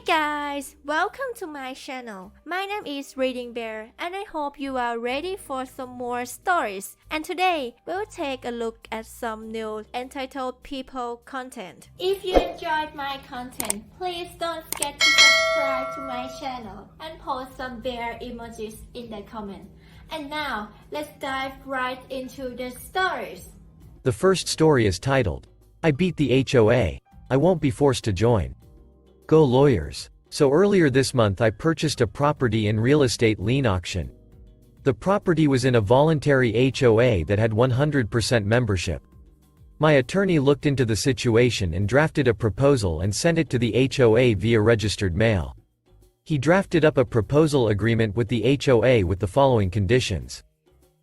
guys, welcome to my channel. My name is ReadingBear and I hope you are ready for some more stories. And today, we'll take a look at some new entitled people content. If you enjoyed my content, please don't forget to subscribe to my channel and post some bear emojis in the comment. And now, let's dive right into the stories. The first story is titled, I Beat the HOA. I Won't Be Forced to Join. Go lawyers. So earlier this month I purchased a property in real estate lien auction. The property was in a voluntary HOA that had 100% membership. My attorney looked into the situation and drafted a proposal and sent it to the HOA via registered mail. He drafted up a proposal agreement with the HOA with the following conditions.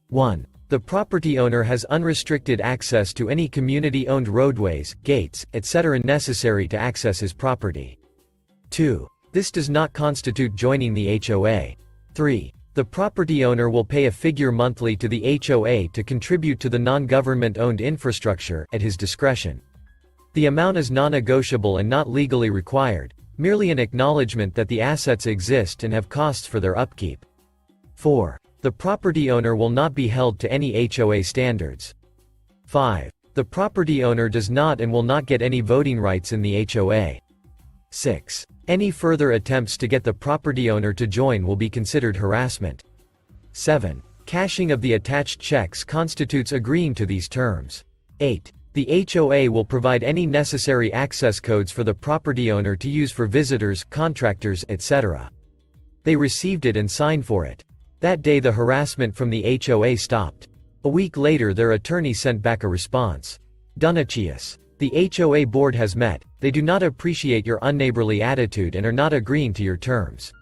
1. The property owner has unrestricted access to any community-owned roadways, gates, etc. necessary to access his property. 2. This does not constitute joining the HOA. 3. The property owner will pay a figure monthly to the HOA to contribute to the non-government-owned infrastructure at his discretion. The amount is non-negotiable and not legally required, merely an acknowledgement that the assets exist and have costs for their upkeep. 4. The property owner will not be held to any HOA standards. 5. The property owner does not and will not get any voting rights in the HOA. 6. Any further attempts to get the property owner to join will be considered harassment. 7. Cashing of the attached checks constitutes agreeing to these terms. 8. The HOA will provide any necessary access codes for the property owner to use for visitors, contractors, etc. They received it and signed for it. That day the harassment from the HOA stopped. A week later their attorney sent back a response. Dunachius. The HOA board has met, they do not appreciate your unneighborly attitude and are not agreeing to your terms.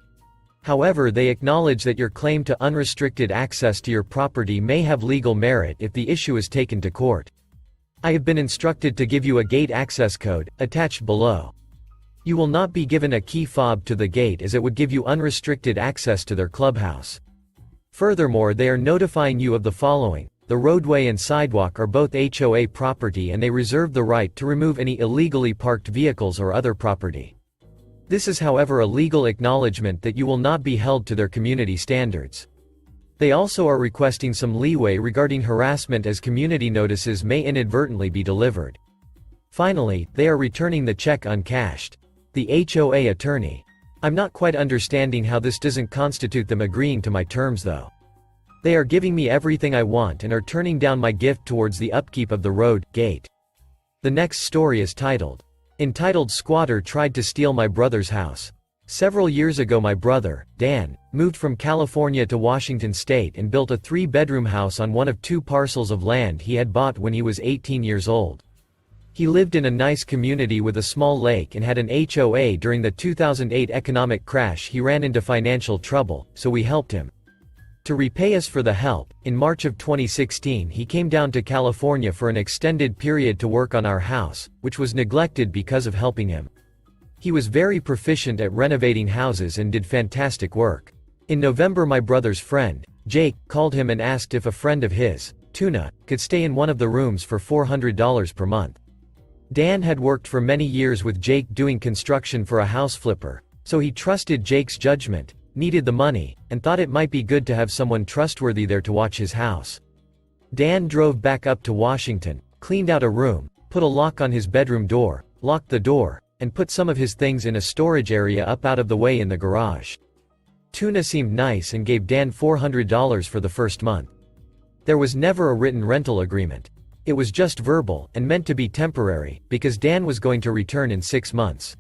However, they acknowledge that your claim to unrestricted access to your property may have legal merit if the issue is taken to court. I have been instructed to give you a gate access code, attached below. You will not be given a key fob to the gate as it would give you unrestricted access to their clubhouse. Furthermore, they are notifying you of the following. The roadway and sidewalk are both HOA property and they reserve the right to remove any illegally parked vehicles or other property. This is however a legal acknowledgement that you will not be held to their community standards. They also are requesting some leeway regarding harassment as community notices may inadvertently be delivered. Finally, they are returning the check uncashed. The HOA attorney. I'm not quite understanding how this doesn't constitute them agreeing to my terms though. They are giving me everything I want and are turning down my gift towards the upkeep of the road, gate. The next story is entitled Squatter Tried to Steal My Brother's House. Several years ago my brother, Dan, moved from California to Washington State and built a 3-bedroom house on one of 2 parcels of land he had bought when he was 18 years old. He lived in a nice community with a small lake and had an HOA. During the 2008 economic crash he ran into financial trouble, so we helped him. To repay us for the help, in March of 2016 he came down to California for an extended period to work on our house, which was neglected because of helping him. He was very proficient at renovating houses and did fantastic work. In November my brother's friend, Jake, called him and asked if a friend of his, Tuna, could stay in one of the rooms for $400 per month. Dan had worked for many years with Jake doing construction for a house flipper, so he trusted Jake's judgment, needed the money, and thought it might be good to have someone trustworthy there to watch his house. Dan drove back up to Washington, cleaned out a room, put a lock on his bedroom door, locked the door, and put some of his things in a storage area up out of the way in the garage. Tuna seemed nice and gave Dan $400 for the first month. There was never a written rental agreement. It was just verbal, and meant to be temporary, because Dan was going to return in 6 months.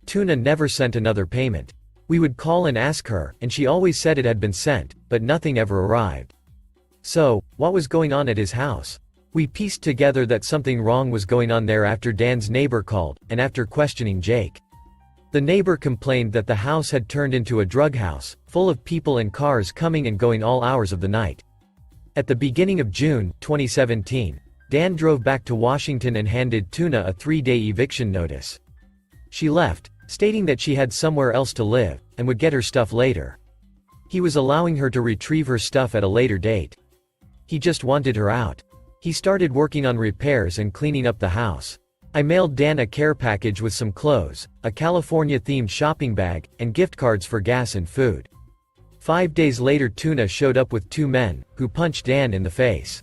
Tuna never sent another payment. We would call and ask her, and she always said it had been sent, but nothing ever arrived. So, what was going on at his house? We pieced together that something wrong was going on there after Dan's neighbor called, and after questioning Jake. The neighbor complained that the house had turned into a drug house, full of people and cars coming and going all hours of the night. At the beginning of June, 2017, Dan drove back to Washington and handed Tuna a 3-day eviction notice. She left, stating that she had somewhere else to live, and would get her stuff later. He was allowing her to retrieve her stuff at a later date. He just wanted her out. He started working on repairs and cleaning up the house. I mailed Dan a care package with some clothes, a California-themed shopping bag, and gift cards for gas and food. 5 days later Tuna showed up with 2 men, who punched Dan in the face.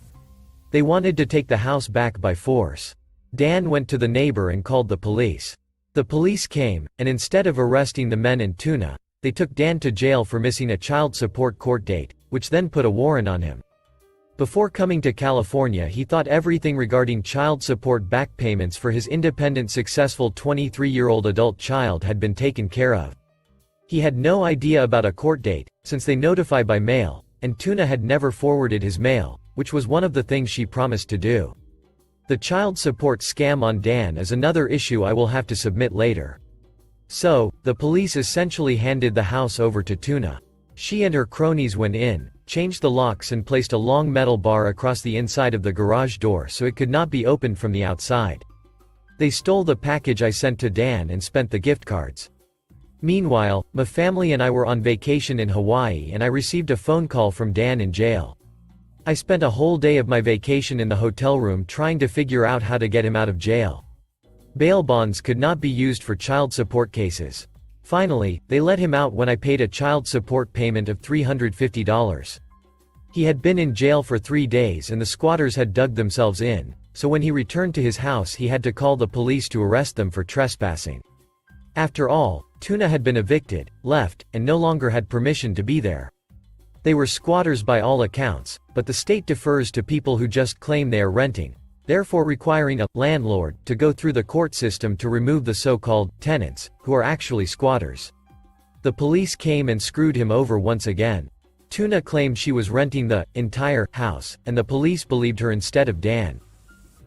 They wanted to take the house back by force. Dan went to the neighbor and called the police. The police came, and instead of arresting the men and Tuna, they took Dan to jail for missing a child support court date, which then put a warrant on him. Before coming to California he thought everything regarding child support back payments for his independent successful 23-year-old adult child had been taken care of. He had no idea about a court date, since they notify by mail, and Tuna had never forwarded his mail, which was one of the things she promised to do. The child support scam on Dan is another issue I will have to submit later. So, the police essentially handed the house over to Tuna. She and her cronies went in, changed the locks and placed a long metal bar across the inside of the garage door so it could not be opened from the outside. They stole the package I sent to Dan and spent the gift cards. Meanwhile, my family and I were on vacation in Hawaii and I received a phone call from Dan in jail. I spent a whole day of my vacation in the hotel room trying to figure out how to get him out of jail. Bail bonds could not be used for child support cases. Finally, they let him out when I paid a child support payment of $350. He had been in jail for 3 days and the squatters had dug themselves in, so when he returned to his house he had to call the police to arrest them for trespassing. After all, Tuna had been evicted, left, and no longer had permission to be there. They were squatters by all accounts, but the state defers to people who just claim they are renting, therefore requiring a landlord to go through the court system to remove the so-called tenants, who are actually squatters. The police came and screwed him over once again. Tuna claimed she was renting the entire house, and the police believed her instead of Dan.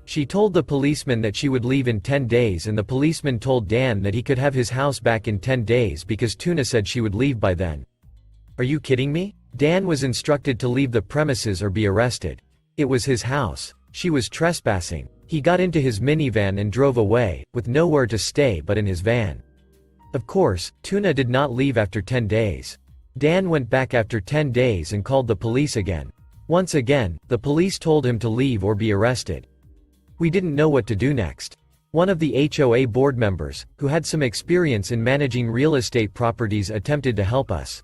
She told the policeman that she would leave in 10 days and the policeman told Dan that he could have his house back in 10 days because Tuna said she would leave by then. Are you kidding me? Dan was instructed to leave the premises or be arrested. It was his house. She was trespassing. He got into his minivan and drove away, with nowhere to stay but in his van. Of course, Tuna did not leave after 10 days. Dan went back after 10 days and called the police again. Once again, the police told him to leave or be arrested. We didn't know what to do next. One of the HOA board members, who had some experience in managing real estate properties, attempted to help us.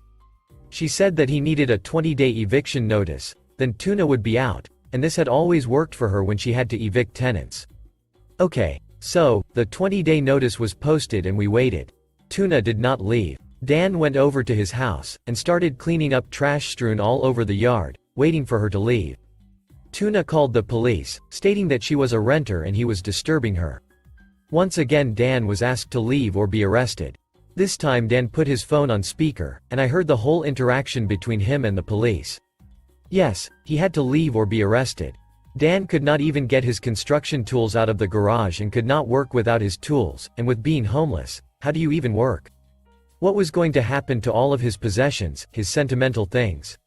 She said that he needed a 20-day eviction notice, then Tuna would be out, and this had always worked for her when she had to evict tenants. Okay, so, the 20-day notice was posted and we waited. Tuna did not leave. Dan went over to his house, and started cleaning up trash strewn all over the yard, waiting for her to leave. Tuna called the police, stating that she was a renter and he was disturbing her. Once again Dan was asked to leave or be arrested. This time Dan put his phone on speaker, and I heard the whole interaction between him and the police. Yes, he had to leave or be arrested. Dan could not even get his construction tools out of the garage and could not work without his tools, and with being homeless, how do you even work? What was going to happen to all of his possessions, his sentimental things?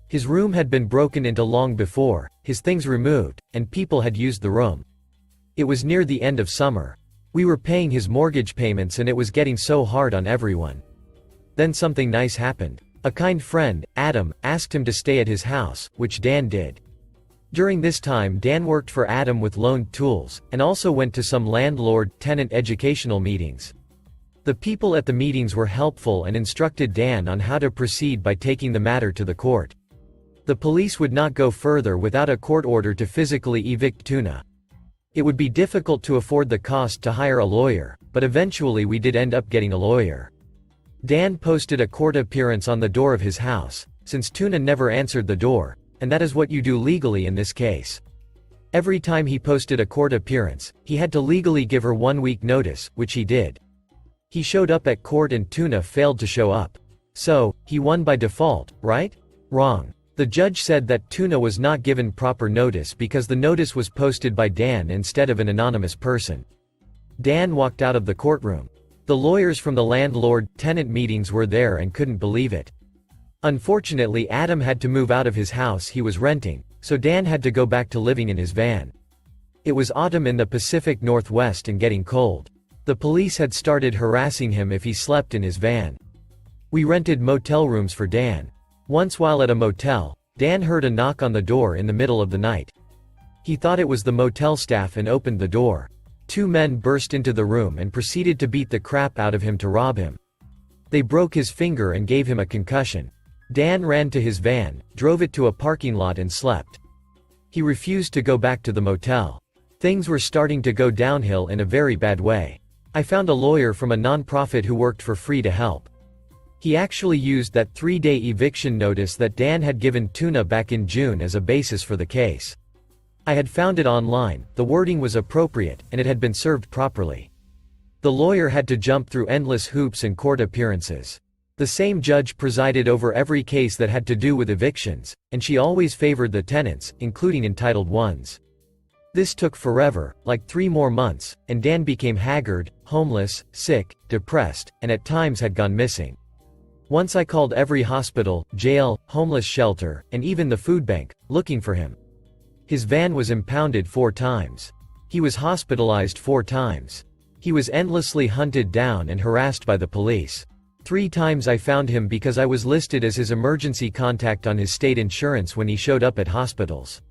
His room had been broken into long before, his things removed, and people had used the room. It was near the end of summer. We were paying his mortgage payments and it was getting so hard on everyone. Then something nice happened. A kind friend, Adam, asked him to stay at his house, which Dan did. During this time Dan worked for Adam with loaned tools, and also went to some landlord-tenant educational meetings. The people at the meetings were helpful and instructed Dan on how to proceed by taking the matter to the court. The police would not go further without a court order to physically evict Tuna. It would be difficult to afford the cost to hire a lawyer, but eventually we did end up getting a lawyer. Dan posted a court appearance on the door of his house, since Tuna never answered the door, and that is what you do legally in this case. Every time he posted a court appearance, he had to legally give her 1 week notice, which he did. He showed up at court and Tuna failed to show up. So, he won by default, right? Wrong. The judge said that Tuna was not given proper notice because the notice was posted by Dan instead of an anonymous person. Dan walked out of the courtroom. The lawyers from the landlord-tenant meetings were there and couldn't believe it. Unfortunately Adam had to move out of his house he was renting, so Dan had to go back to living in his van. It was autumn in the Pacific Northwest and getting cold. The police had started harassing him if he slept in his van. We rented motel rooms for Dan. Once while at a motel, Dan heard a knock on the door in the middle of the night. He thought it was the motel staff and opened the door. 2 men burst into the room and proceeded to beat the crap out of him to rob him. They broke his finger and gave him a concussion. Dan ran to his van, drove it to a parking lot and slept. He refused to go back to the motel. Things were starting to go downhill in a very bad way. I found a lawyer from a non-profit who worked for free to help. He actually used that 3-day eviction notice that Dan had given Tuna back in June as a basis for the case. I had found it online, the wording was appropriate, and it had been served properly. The lawyer had to jump through endless hoops and court appearances. The same judge presided over every case that had to do with evictions, and she always favored the tenants, including entitled ones. This took forever, like 3 more months, and Dan became haggard, homeless, sick, depressed, and at times had gone missing. Once I called every hospital, jail, homeless shelter, and even the food bank, looking for him. His van was impounded 4 times. He was hospitalized 4 times. He was endlessly hunted down and harassed by the police. 3 times I found him because I was listed as his emergency contact on his state insurance when he showed up at hospitals.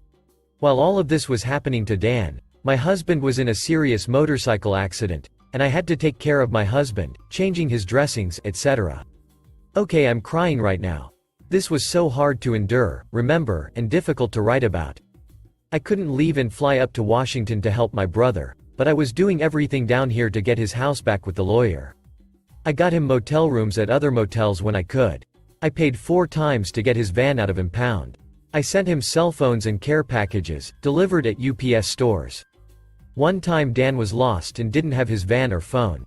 While all of this was happening to Dan, my husband was in a serious motorcycle accident, and I had to take care of my husband, changing his dressings, etc. Okay, I'm crying right now. This was so hard to endure, remember, and difficult to write about. I couldn't leave and fly up to Washington to help my brother, but I was doing everything down here to get his house back with the lawyer. I got him motel rooms at other motels when I could. I paid 4 times to get his van out of impound. I sent him cell phones and care packages, delivered at UPS stores. One time Dan was lost and didn't have his van or phone.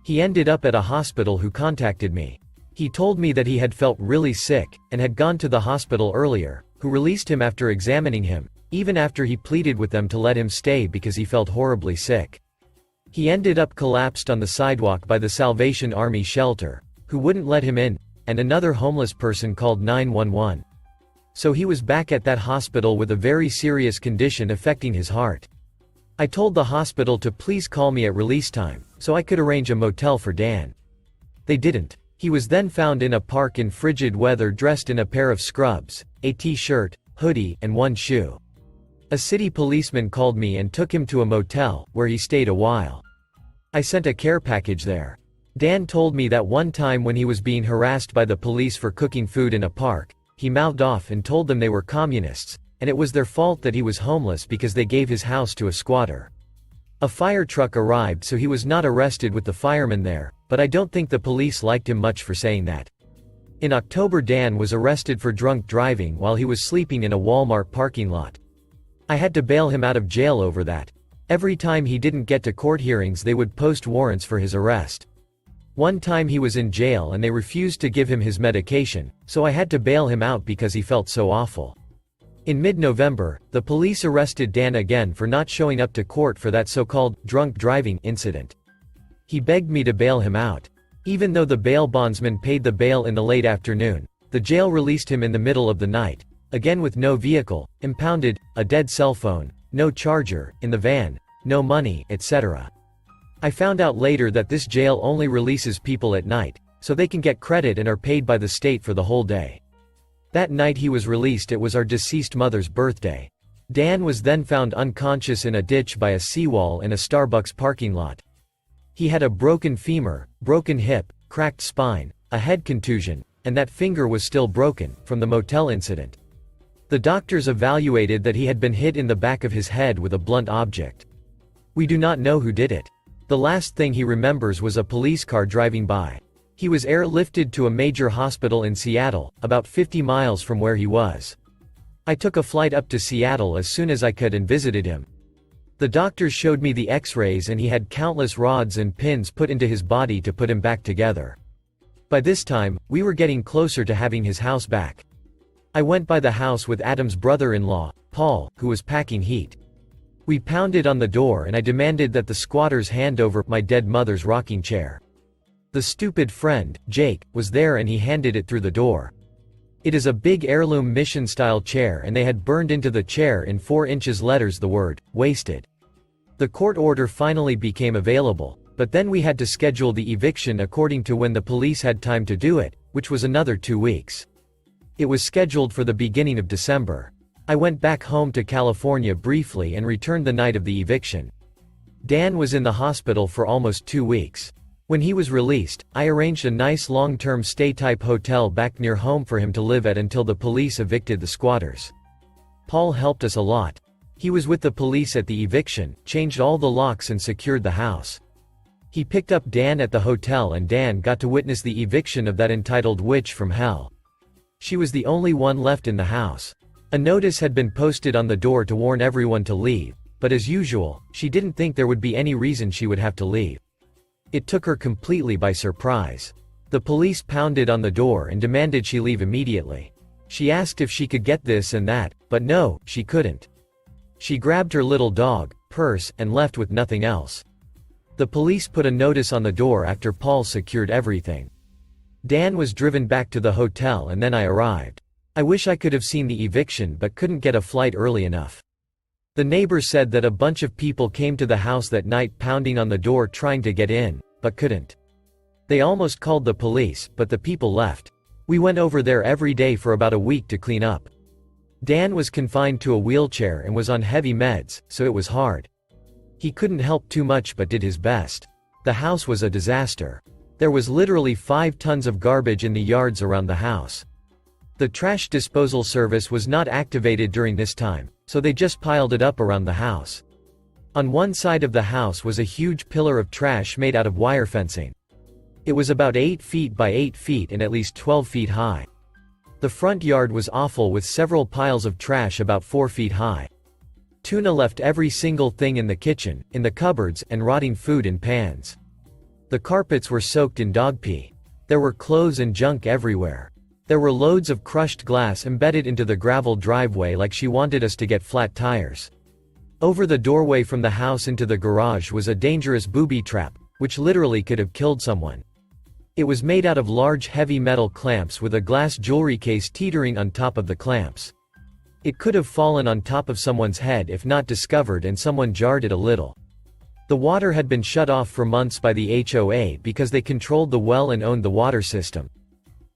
He ended up at a hospital who contacted me. He told me that he had felt really sick, and had gone to the hospital earlier, who released him after examining him, even after he pleaded with them to let him stay because he felt horribly sick. He ended up collapsed on the sidewalk by the Salvation Army shelter, who wouldn't let him in, and another homeless person called 911. So he was back at that hospital with a very serious condition affecting his heart. I told the hospital to please call me at release time, so I could arrange a motel for Dan. They didn't. He was then found in a park in frigid weather dressed in a pair of scrubs, a t-shirt, hoodie, and 1 shoe. A city policeman called me and took him to a motel, where he stayed a while. I sent a care package there. Dan told me that one time when he was being harassed by the police for cooking food in a park, he mouthed off and told them they were communists, and it was their fault that he was homeless because they gave his house to a squatter. A fire truck arrived so he was not arrested with the firemen there, but I don't think the police liked him much for saying that. In October Dan was arrested for drunk driving while he was sleeping in a Walmart parking lot. I had to bail him out of jail over that. Every time he didn't get to court hearings they would post warrants for his arrest. One time he was in jail and they refused to give him his medication, so I had to bail him out because he felt so awful. In mid-November, the police arrested Dan again for not showing up to court for that so-called drunk driving incident. He begged me to bail him out. Even though the bail bondsman paid the bail in the late afternoon, the jail released him in the middle of the night, again with no vehicle, impounded, a dead cell phone, no charger, in the van, no money, etc. I found out later that this jail only releases people at night, so they can get credit and are paid by the state for the whole day. That night he was released, it was our deceased mother's birthday. Dan was then found unconscious in a ditch by a seawall in a Starbucks parking lot. He had a broken femur, broken hip, cracked spine, a head contusion, and that finger was still broken, from the motel incident. The doctors evaluated that he had been hit in the back of his head with a blunt object. We do not know who did it. The last thing he remembers was a police car driving by. He was airlifted to a major hospital in Seattle, about 50 miles from where he was. I took a flight up to Seattle as soon as I could and visited him. The doctors showed me the x-rays and he had countless rods and pins put into his body to put him back together. By this time, we were getting closer to having his house back. I went by the house with Adam's brother-in-law, Paul, who was packing heat. We pounded on the door and I demanded that the squatters hand over my dead mother's rocking chair. The stupid friend, Jake, was there and he handed it through the door. It is a big heirloom mission-style chair and they had burned into the chair in 4-inch letters the word, wasted. The court order finally became available, but then we had to schedule the eviction according to when the police had time to do it, which was another 2 weeks. It was scheduled for the beginning of December. I went back home to California briefly and returned the night of the eviction. Dan was in the hospital for almost 2 weeks. When he was released, I arranged a nice long-term stay-type hotel back near home for him to live at until the police evicted the squatters. Paul helped us a lot. He was with the police at the eviction, changed all the locks and secured the house. He picked up Dan at the hotel and Dan got to witness the eviction of that entitled witch from hell. She was the only one left in the house. A notice had been posted on the door to warn everyone to leave, but as usual, she didn't think there would be any reason she would have to leave. It took her completely by surprise. The police pounded on the door and demanded she leave immediately. She asked if she could get this and that, but no, she couldn't. She grabbed her little dog, purse, and left with nothing else. The police put a notice on the door after Paul secured everything. Dan was driven back to the hotel and then I arrived. I wish I could have seen the eviction but couldn't get a flight early enough. The neighbors said that a bunch of people came to the house that night pounding on the door trying to get in, but couldn't. They almost called the police, but the people left. We went over there every day for about a week to clean up. Dan was confined to a wheelchair and was on heavy meds, so it was hard. He couldn't help too much but did his best. The house was a disaster. There was literally 5 tons of garbage in the yards around the house. The trash disposal service was not activated during this time, so they just piled it up around the house. On one side of the house was a huge pillar of trash made out of wire fencing. It was about 8 feet by 8 feet and at least 12 feet high. The front yard was awful with several piles of trash about 4 feet high. Tuna left every single thing in the kitchen, in the cupboards, and rotting food in pans. The carpets were soaked in dog pee. There were clothes and junk everywhere. There were loads of crushed glass embedded into the gravel driveway like she wanted us to get flat tires. Over the doorway from the house into the garage was a dangerous booby trap, which literally could have killed someone. It was made out of large heavy metal clamps with a glass jewelry case teetering on top of the clamps. It could have fallen on top of someone's head if not discovered and someone jarred it a little. The water had been shut off for months by the HOA because they controlled the well and owned the water system.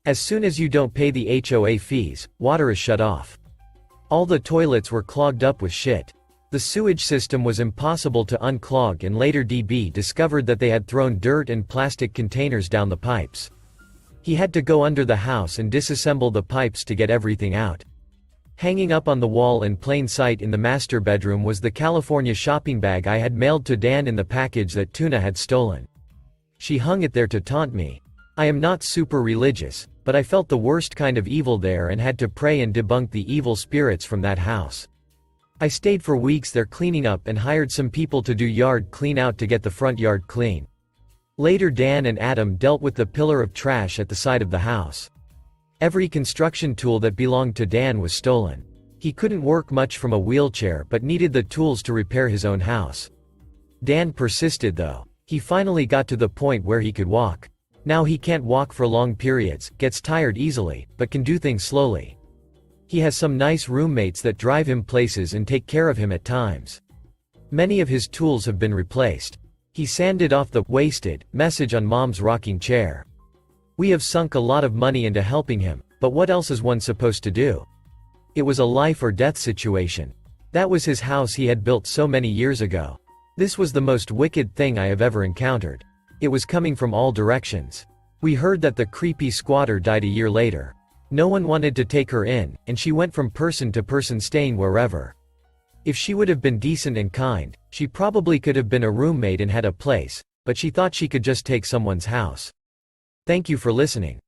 As soon as you don't pay the HOA fees, water is shut off. All the toilets were clogged up with shit. The sewage system was impossible to unclog and later DB discovered that they had thrown dirt and plastic containers down the pipes. He had to go under the house and disassemble the pipes to get everything out. Hanging up on the wall in plain sight in the master bedroom was the California shopping bag I had mailed to Dan in the package that Tuna had stolen. She hung it there to taunt me. I am not super religious, but I felt the worst kind of evil there and had to pray and debunk the evil spirits from that house. I stayed for weeks there cleaning up and hired some people to do yard clean out to get the front yard clean. Later Dan and Adam dealt with the pillar of trash at the side of the house. Every construction tool that belonged to Dan was stolen. He couldn't work much from a wheelchair but needed the tools to repair his own house. Dan persisted though. He finally got to the point where he could walk. Now he can't walk for long periods, gets tired easily, but can do things slowly. He has some nice roommates that drive him places and take care of him at times. Many of his tools have been replaced. He sanded off the wasted message on Mom's rocking chair. We have sunk a lot of money into helping him, but what else is one supposed to do? It was a life or death situation. That was his house he had built so many years ago. This was the most wicked thing I have ever encountered. It was coming from all directions. We heard that the creepy squatter died a year later. No one wanted to take her in, and she went from person to person staying wherever. If she would have been decent and kind, she probably could have been a roommate and had a place, but she thought she could just take someone's house. Thank you for listening.